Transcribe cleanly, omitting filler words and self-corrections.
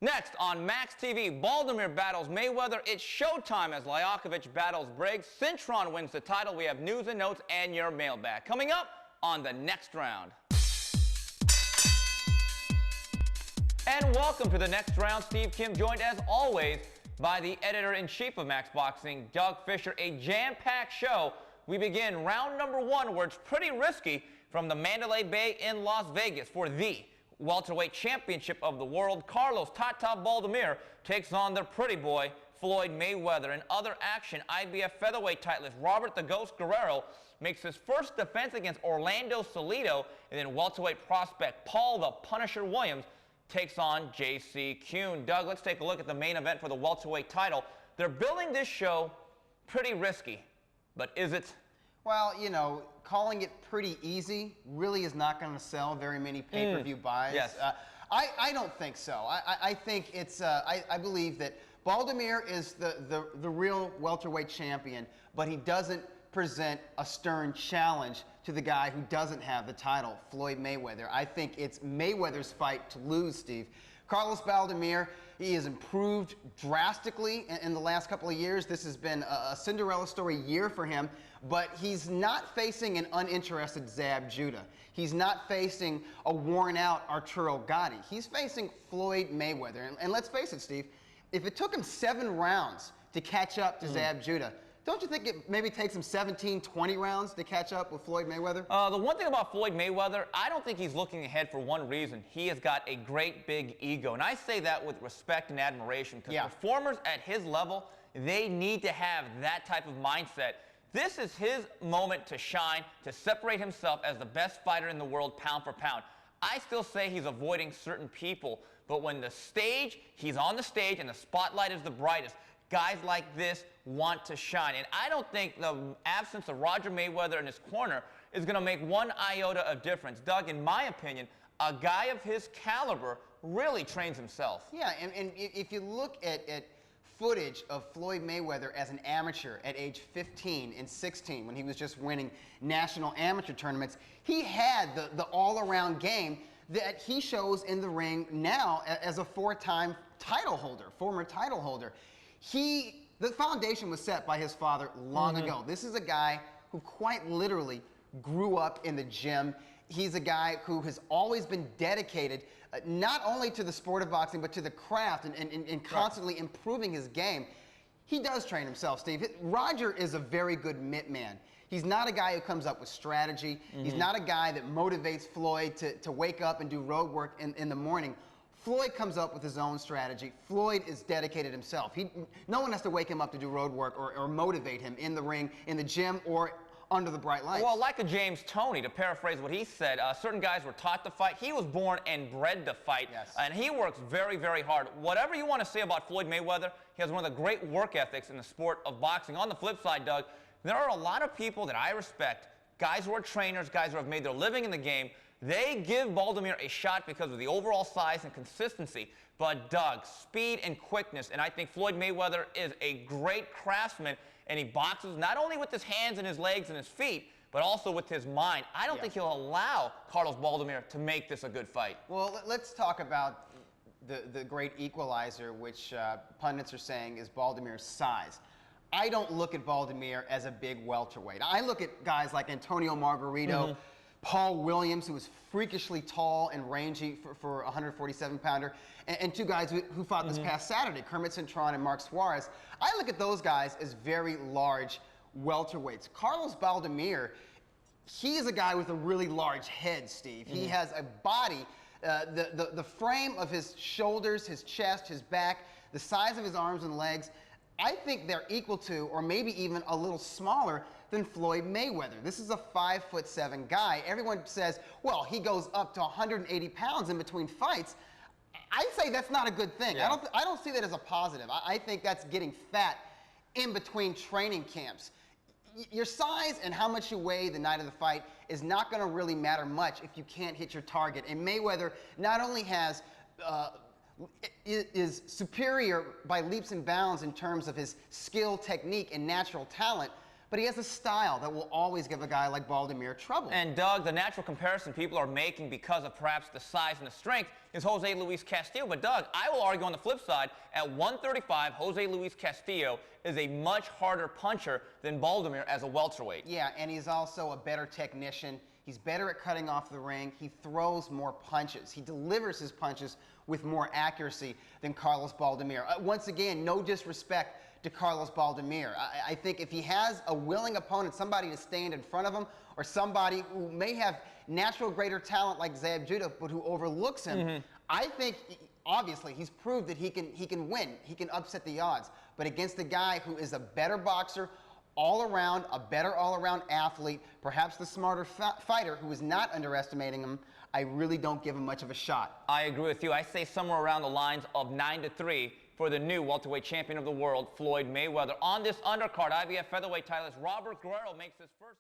Next on Max TV, Baldomir battles Mayweather. It's showtime as Lyakovic battles Briggs. Cintron wins the title. We have news and notes and your mailbag. Coming up on the next round. And welcome to the next round. Steve Kim joined as always by the editor-in-chief of Max Boxing, Doug Fisher. A jam-packed show. We begin round number 1 where it's pretty risky from the Mandalay Bay in Las Vegas for the welterweight championship of the world. Carlos Tata Baldomir takes on their pretty boy Floyd Mayweather. In other action, IBF featherweight titleist Robert the Ghost Guerrero makes his first defense against Orlando Salido, and then welterweight prospect Paul the Punisher Williams takes on J.C. Kuhn. Doug, let's take a look at the main event for the welterweight title. They're billing this show pretty risky, but is it? Well, you know, calling it pretty easy really is not going to sell very many pay-per-view buys. Yes. I don't think so. I think it's, I believe that Baldomir is the real welterweight champion, but he doesn't present a stern challenge to the guy who doesn't have the title, Floyd Mayweather. I think it's Mayweather's fight to lose, Steve. Carlos Baldomir, he has improved drastically in the last couple of years. This has been a Cinderella story year for him, but he's not facing an uninterested Zab Judah. He's not facing a worn-out Arturo Gatti. He's facing Floyd Mayweather. And let's face it, Steve, if it took him 7 rounds to catch up to Zab Judah, don't you think it maybe takes him 17, 20 rounds to catch up with Floyd Mayweather? The one thing about Floyd Mayweather, I don't think he's looking ahead for one reason. He has got a great big ego. And I say that with respect and admiration because performers at his level, they need to have that type of mindset. This is his moment to shine, to separate himself as the best fighter in the world pound for pound. I still say he's avoiding certain people, but when he's on the stage and the spotlight is the brightest, guys like this want to shine. And I don't think the absence of Roger Mayweather in his corner is going to make one iota of difference. Doug, in my opinion, a guy of his caliber really trains himself. Yeah, and if you look at footage of Floyd Mayweather as an amateur at age 15 and 16 when he was just winning national amateur tournaments, he had the all-around game that he shows in the ring now as a four-time title holder, former title holder. The foundation was set by his father long ago. This is a guy who quite literally grew up in the gym. He's a guy who has always been dedicated not only to the sport of boxing, but to the craft and constantly improving his game. He does train himself, Steve. Roger is a very good mitt man. He's not a guy who comes up with strategy. He's not a guy that motivates Floyd to wake up and do road work in the morning. Floyd comes up with his own strategy. Floyd is dedicated himself. No one has to wake him up to do road work or motivate him in the ring, in the gym, or under the bright lights. Well, like a James Toney, to paraphrase what he said, certain guys were taught to fight. He was born and bred to fight, and he works very, very hard. Whatever you want to say about Floyd Mayweather, he has one of the great work ethics in the sport of boxing. On the flip side, Doug, there are a lot of people that I respect, guys who are trainers, guys who have made their living in the game. They give Baldomir a shot because of the overall size and consistency. But Doug, speed and quickness, and I think Floyd Mayweather is a great craftsman, and he boxes not only with his hands and his legs and his feet, but also with his mind. I don't think he'll allow Carlos Baldomir to make this a good fight. Well, let's talk about the great equalizer, which pundits are saying is Baldomir's size. I don't look at Baldomir as a big welterweight. I look at guys like Antonio Margarito, Paul Williams, who was freakishly tall and rangy for a 147-pounder, and 2 guys who fought this past Saturday, Kermit Cintron and Mark Suarez. I look at those guys as very large welterweights. Carlos Baldomir, he is a guy with a really large head, Steve. He has a body, the frame of his shoulders, his chest, his back, the size of his arms and legs, I think they're equal to, or maybe even a little smaller than Floyd Mayweather. This is a 5'7" guy. Everyone says, well, he goes up to 180 pounds in between fights. I say that's not a good thing. I don't see that as a positive. I think that's getting fat in between training camps. Your size and how much you weigh the night of the fight is not going to really matter much if you can't hit your target. And Mayweather not only is superior by leaps and bounds in terms of his skill, technique, and natural talent, but he has a style that will always give a guy like Baldomir trouble. And Doug, the natural comparison people are making because of perhaps the size and the strength is Jose Luis Castillo. But Doug, I will argue on the flip side, at 135, Jose Luis Castillo is a much harder puncher than Baldomir as a welterweight. Yeah, and he's also a better technician. He's better at cutting off the ring. He throws more punches. He delivers his punches with more accuracy than Carlos Baldomir. Once again, no disrespect to Carlos Baldomir. I think if he has a willing opponent, somebody to stand in front of him, or somebody who may have natural greater talent like Zab Judah, but who overlooks him, I think obviously he's proved that he can win. He can upset the odds. But against a guy who is a better boxer, all around, a better all-around athlete, perhaps the smarter fighter who is not underestimating him, I really don't give him much of a shot. I agree with you. I say somewhere around the lines of 9-3 for the new welterweight champion of the world, Floyd Mayweather. On this undercard, IBF featherweight title, Robert Guerrero makes his first...